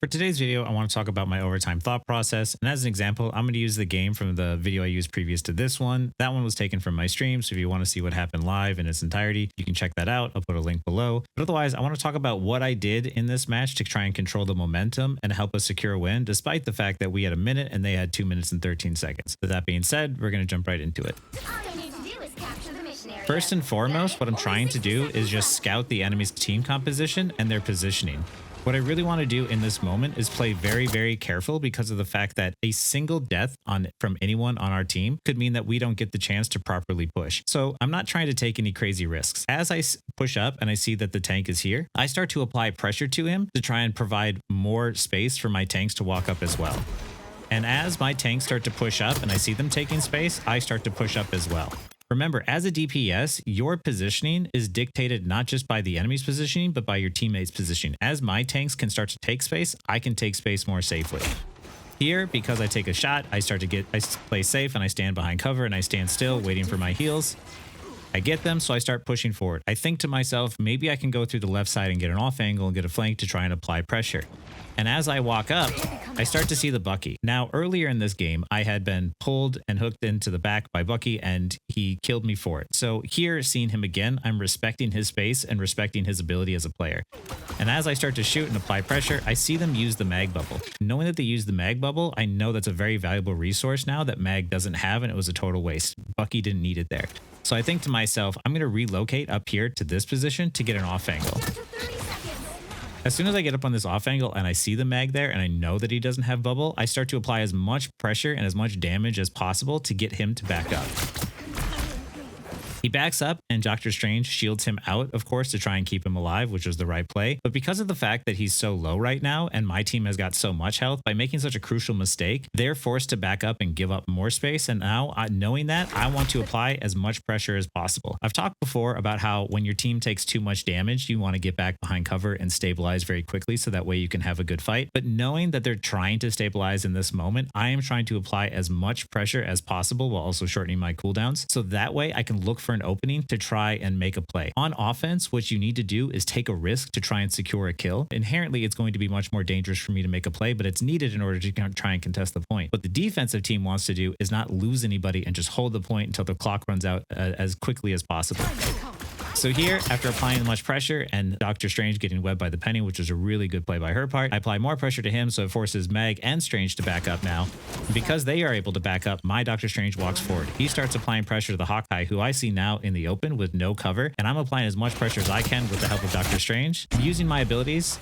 For today's video, I want to talk about my overtime thought process. And as an example, I'm going to use the game from the video I used previous to this one. That one was taken from my stream. So if you want to see what happened live in its entirety, you can check that out. I'll put a link below. But otherwise, I want to talk about what I did in this match to try and control the momentum and help us secure a win, despite the fact that we had a minute and they had 2 minutes and 13 seconds. With that being said, we're going to jump right into it. First and foremost, what I'm trying to do is just scout the enemy's team composition and their positioning. What I really want to do in this moment is play very, very careful because of the fact that a single death from anyone on our team could mean that we don't get the chance to properly push. So I'm not trying to take any crazy risks. As I push up and I see that the tank is here, I start to apply pressure to him to try and provide more space for my tanks to walk up as well. And as my tanks start to push up and I see them taking space, I start to push up as well. Remember, as a DPS, your positioning is dictated not just by the enemy's positioning, but by your teammates' positioning. As my tanks can start to take space, I can take space more safely. Here, because I take a shot, I play safe and I stand behind cover and I stand still waiting for my heals. I get them, so I start pushing forward. I think to myself, maybe I can go through the left side and get an off angle and get a flank to try and apply pressure. And as I walk up, I start to see the Bucky. Now, earlier in this game, I had been pulled and hooked into the back by Bucky, and he killed me for it. So here, seeing him again, I'm respecting his space and respecting his ability as a player. And as I start to shoot and apply pressure, I see them use the mag bubble. Knowing that they use the mag bubble, I know that's a very valuable resource now that mag doesn't have, and it was a total waste. Bucky didn't need it there. So I think to myself, I'm going to relocate up here to this position to get an off angle. As soon as I get up on this off angle and I see the mag there and I know that he doesn't have bubble, I start to apply as much pressure and as much damage as possible to get him to back up. He backs up and Doctor Strange shields him out, of course, to try and keep him alive, which was the right play. But because of the fact that he's so low right now and my team has got so much health, by making such a crucial mistake, they're forced to back up and give up more space. And now, knowing that, I want to apply as much pressure as possible. I've talked before about how when your team takes too much damage, you want to get back behind cover and stabilize very quickly so that way you can have a good fight. But knowing that they're trying to stabilize in this moment, I am trying to apply as much pressure as possible while also shortening my cooldowns. So that way I can look for an opening to try and make a play. On offense, what you need to do is take a risk to try and secure a kill. Inherently, it's going to be much more dangerous for me to make a play, but it's needed in order to try and contest the point. What the defensive team wants to do is not lose anybody and just hold the point until the clock runs out as quickly as possible. So here, after applying much pressure and Doctor Strange getting webbed by the Penny, which was a really good play by her part, I apply more pressure to him, so it forces Meg and Strange to back up now. And because they are able to back up, my Doctor Strange walks forward. He starts applying pressure to the Hawkeye, who I see now in the open with no cover, and I'm applying as much pressure as I can with the help of Doctor Strange. Using my abilities,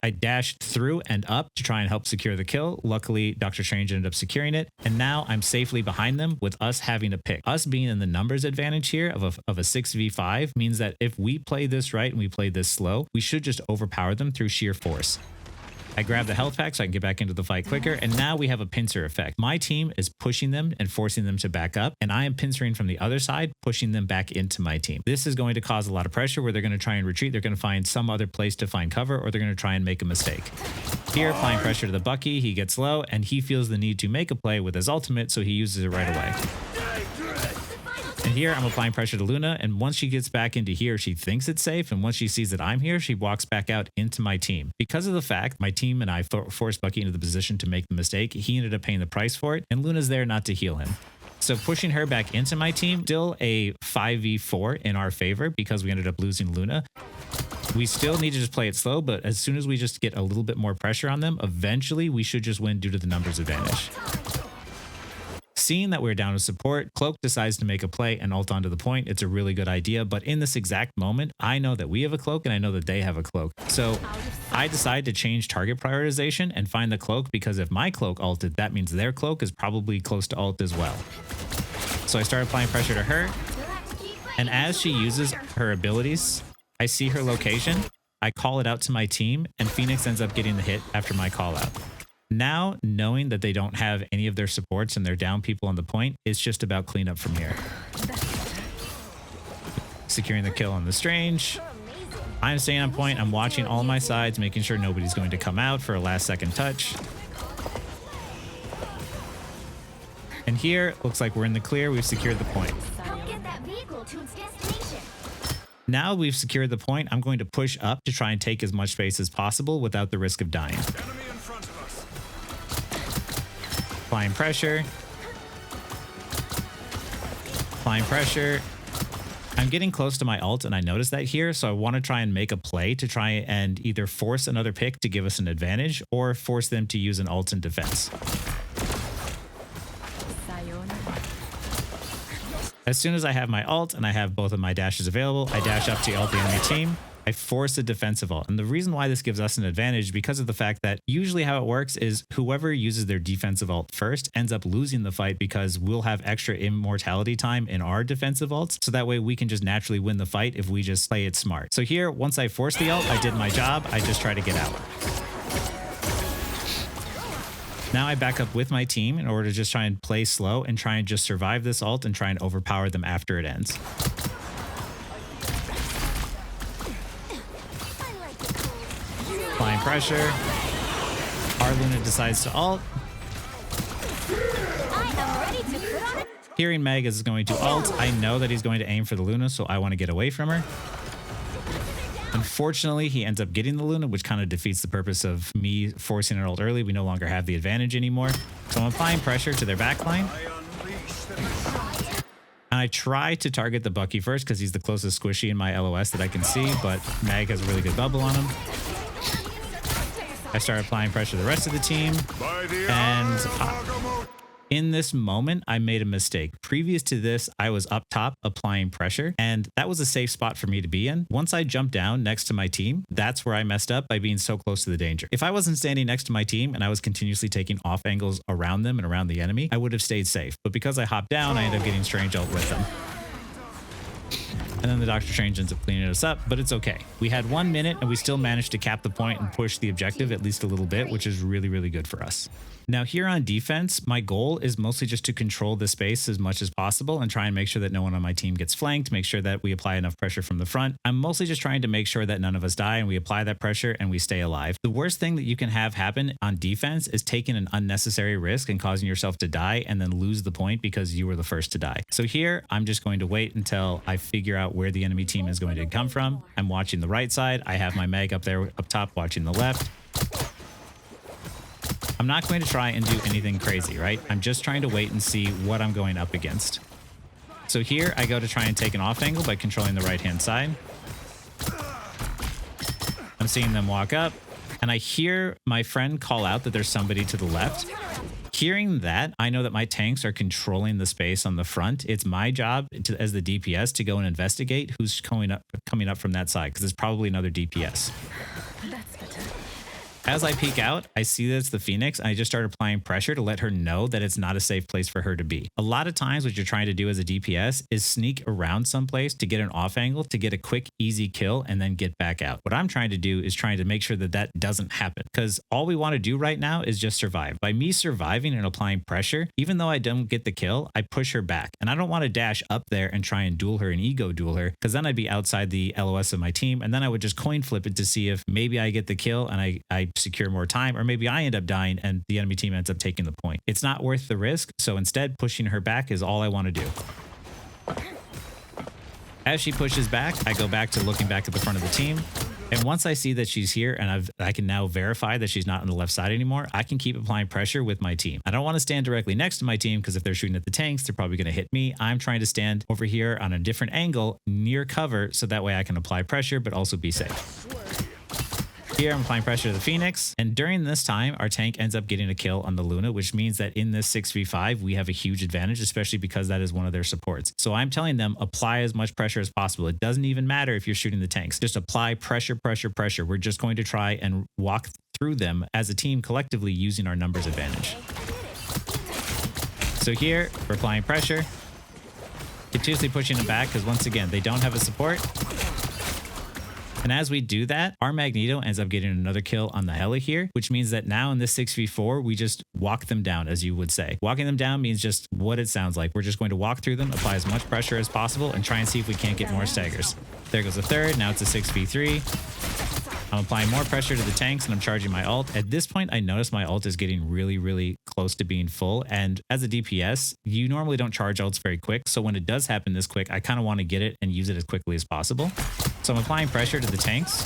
I dashed through and up to try and help secure the kill. Luckily, Doctor Strange ended up securing it. And now I'm safely behind them with us having a pick. Us being in the numbers advantage here of a 6v5 means that if we play this right and we play this slow, we should just overpower them through sheer force. I grab the health pack so I can get back into the fight quicker, and now we have a pincer effect. My team is pushing them and forcing them to back up, and I am pincering from the other side, pushing them back into my team. This is going to cause a lot of pressure where they're going to try and retreat. They're going to find some other place to find cover, or they're going to try and make a mistake. Here, applying pressure to the Bucky, he gets low, and he feels the need to make a play with his ultimate, so he uses it right away. And here I'm applying pressure to Luna, and once she gets back into here, she thinks it's safe, and once she sees that I'm here, she walks back out into my team. Because of the fact my team and I forced Bucky into the position to make the mistake, he ended up paying the price for it, and Luna's there not to heal him. So pushing her back into my team, still a 5v4 in our favor because we ended up losing Luna. We still need to just play it slow, but as soon as we just get a little bit more pressure on them, eventually we should just win due to the numbers advantage. Seeing that we're down to support, Cloak decides to make a play and ult onto the point. It's a really good idea, but in this exact moment, I know that we have a cloak and I know that they have a cloak. So I decide to change target prioritization and find the cloak, because if my cloak ulted, that means their cloak is probably close to ult as well. So I start applying pressure to her, and as she uses her abilities, I see her location, I call it out to my team, and Phoenix ends up getting the hit after my call out. Now, knowing that they don't have any of their supports and they're down people on the point, it's just about cleanup from here. Securing the kill on the Strange. I'm staying on point. I'm watching all my sides, making sure nobody's going to come out for a last second touch. And here, looks like we're in the clear. We've secured the point. Now we've secured the point, I'm going to push up to try and take as much space as possible without the risk of dying. Applying pressure. Applying pressure. I'm getting close to my ult and I noticed that here, so I want to try and make a play to try and either force another pick to give us an advantage or force them to use an ult in defense. As soon as I have my ult and I have both of my dashes available, I dash up to ult the enemy team. I force a defensive ult. And the reason why this gives us an advantage because of the fact that usually how it works is whoever uses their defensive ult first ends up losing the fight because we'll have extra immortality time in our defensive ults. So that way we can just naturally win the fight if we just play it smart. So here, once I forced the ult, I did my job. I just try to get out. Now I back up with my team in order to just try and play slow and try and just survive this ult and try and overpower them after it ends. Applying pressure. Our Luna decides to ult. Hearing Meg is going to ult, I know that he's going to aim for the Luna, so I want to get away from her. Unfortunately, he ends up getting the Luna, which kind of defeats the purpose of me forcing an ult early. We no longer have the advantage anymore. So I'm applying pressure to their backline. And I try to target the Bucky first because he's the closest squishy in my LOS that I can see, but Mag has a really good bubble on him. I start applying pressure to the rest of the team. And in this moment, I made a mistake. Previous to this, I was up top applying pressure, and that was a safe spot for me to be in. Once I jumped down next to my team, that's where I messed up by being so close to the danger. If I wasn't standing next to my team and I was continuously taking off angles around them and around the enemy, I would have stayed safe. But because I hopped down, I ended up getting Strange ult with them. And then the Doctor Strange ends up cleaning us up, but it's okay. We had 1 minute and we still managed to cap the point and push the objective at least a little bit, which is really, really good for us. Now here on defense, my goal is mostly just to control the space as much as possible and try and make sure that no one on my team gets flanked, make sure that we apply enough pressure from the front. I'm mostly just trying to make sure that none of us die and we apply that pressure and we stay alive. The worst thing that you can have happen on defense is taking an unnecessary risk and causing yourself to die and then lose the point because you were the first to die. So here, I'm just going to wait until I figure out where the enemy team is going to come from. I'm watching the right side. I have my Meg up there up top watching the left. I'm not going to try and do anything crazy, right? I'm just trying to wait and see what I'm going up against. So here I go to try and take an off angle by controlling the right-hand side. I'm seeing them walk up and I hear my friend call out that there's somebody to the left. Hearing that, I know that my tanks are controlling the space on the front. It's my job as the DPS to go and investigate who's coming up from that side because it's probably another DPS. As I peek out, I see that it's the Phoenix, and I just start applying pressure to let her know that it's not a safe place for her to be. A lot of times what you're trying to do as a DPS is sneak around someplace to get an off angle, to get a quick, easy kill, and then get back out. What I'm trying to do is trying to make sure that that doesn't happen, because all we want to do right now is just survive. By me surviving and applying pressure, even though I don't get the kill, I push her back. And I don't want to dash up there and try and duel her and ego duel her, because then I'd be outside the LOS of my team, and then I would just coin flip it to see if maybe I get the kill and I secure more time, or maybe I end up dying and the enemy team ends up taking the point. It's not worth the risk, so instead pushing her back is all I want to do. As she pushes back, I go back to looking back at the front of the team, and once I see that she's here and I can now verify that she's not on the left side anymore, I can keep applying pressure with my team. I don't want to stand directly next to my team because if they're shooting at the tanks, they're probably going to hit me. I'm trying to stand over here on a different angle near cover so that way I can apply pressure but also be safe. Here I'm applying pressure to the Phoenix, and during this time our tank ends up getting a kill on the Luna, which means that in this 6v5 we have a huge advantage, especially because that is one of their supports. So I'm telling them apply as much pressure as possible. It doesn't even matter if you're shooting the tanks, just apply pressure, pressure, pressure. We're just going to try and walk through them as a team collectively using our numbers advantage. So here we're applying pressure, continuously pushing them back because once again they don't have a support. And as we do that, our Magneto ends up getting another kill on the Hela here, which means that now in this 6v4, we just walk them down, as you would say. Walking them down means just what it sounds like. We're just going to walk through them, apply as much pressure as possible, and try and see if we can't get more staggers. There goes a third. Now it's a 6v3. I'm applying more pressure to the tanks and I'm charging my ult. At this point, I notice my ult is getting really, really close to being full. And as a DPS, you normally don't charge ults very quick. So when it does happen this quick, I kind of want to get it and use it as quickly as possible. So I'm applying pressure to the tanks.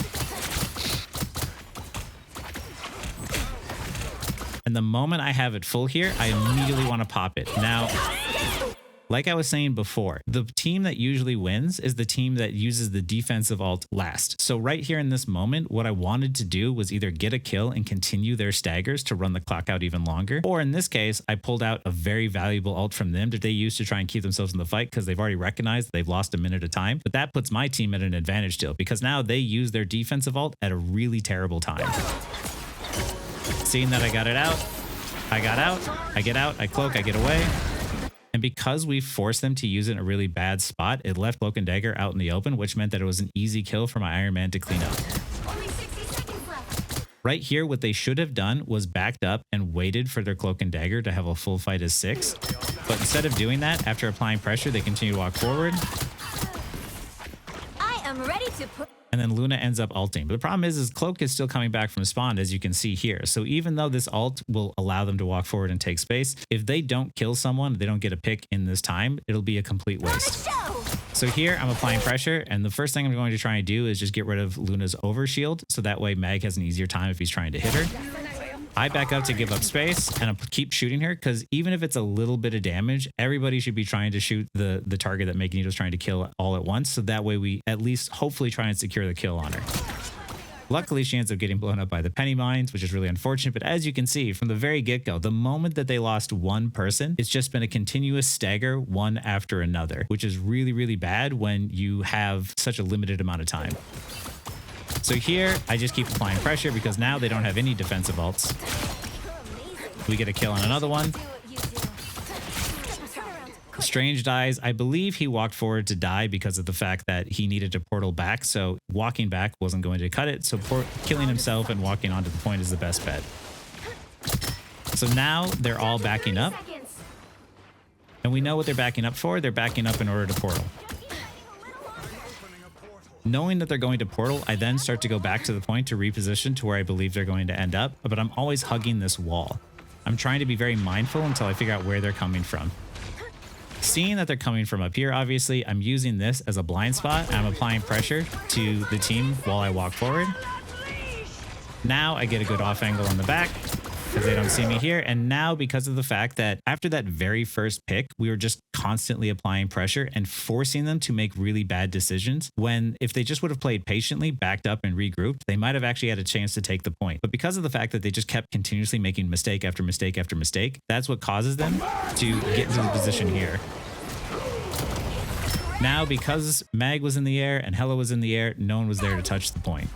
And And the moment I have it full here, I immediately want to pop it. Now, like I was saying before, the team that usually wins is the team that uses the defensive ult last. So right here in this moment, what I wanted to do was either get a kill and continue their staggers to run the clock out even longer. Or in this case, I pulled out a very valuable ult from them that they use to try and keep themselves in the fight because they've already recognized they've lost a minute of time. But that puts my team at an advantage still because now they use their defensive ult at a really terrible time. Seeing that I got it out, I got out, I get out, I cloak, I get away. And because we forced them to use it in a really bad spot, it left Cloak and Dagger out in the open, which meant that it was an easy kill for my Iron Man to clean up. Only 60 seconds left. Right here, what they should have done was backed up and waited for their Cloak and Dagger to have a full fight as 6. But instead of doing that, after applying pressure, they continue to walk forward. I am ready to put... And then Luna ends up ulting. But the problem is Cloak is still coming back from spawn, as you can see here. So even though this ult will allow them to walk forward and take space, if they don't kill someone, they don't get a pick in this time, it'll be a complete waste. So here I'm applying pressure, and the first thing I'm going to try and do is just get rid of Luna's overshield, so that way Mag has an easier time if he's trying to hit her. I back up to give up space, and I keep shooting her, because even if it's a little bit of damage, everybody should be trying to shoot the target that Magneto's trying to kill all at once, so that way we at least hopefully try and secure the kill on her. Luckily, she ends up getting blown up by the penny mines, which is really unfortunate. But as you can see from the very get-go, the moment that they lost one person, it's just been a continuous stagger one after another, which is really, really bad when you have such a limited amount of time. So here, I just keep applying pressure because now they don't have any defensive ults. We get a kill on another one. Strange dies. I believe he walked forward to die because of the fact that he needed to portal back. So walking back wasn't going to cut it. So killing himself and walking onto the point is the best bet. So now they're all backing up. And we know what they're backing up for. They're backing up in order to portal. Knowing that they're going to portal, I then start to go back to the point to reposition to where I believe they're going to end up. But I'm always hugging this wall. I'm trying to be very mindful until I figure out where they're coming from. Seeing that they're coming from up here, obviously, I'm using this as a blind spot. I'm applying pressure to the team while I walk forward. Now I get a good off angle on the back because they don't see me here. And now because of the fact that after that very first pick, we were just constantly applying pressure and forcing them to make really bad decisions, when if they just would have played patiently, backed up and regrouped, they might have actually had a chance to take the point. But because of the fact that they just kept continuously making mistake after mistake after mistake, that's what causes them to get into the position here. Now, because Mag was in the air and Hella was in the air, no one was there to touch the point.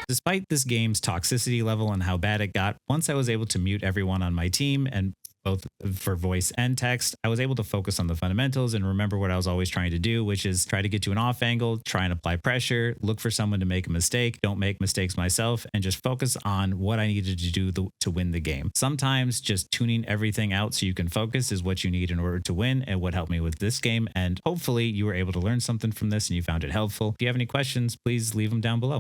Despite this game's toxicity level and how bad it got, once I was able to mute everyone on my team, and both for voice and text, I was able to focus on the fundamentals and remember what I was always trying to do, which is try to get to an off angle, try and apply pressure, look for someone to make a mistake, don't make mistakes myself, and just focus on what I needed to do to win the game. Sometimes just tuning everything out so you can focus is what you need in order to win, and what helped me with this game. And hopefully you were able to learn something from this and you found it helpful. If you have any questions, please leave them down below.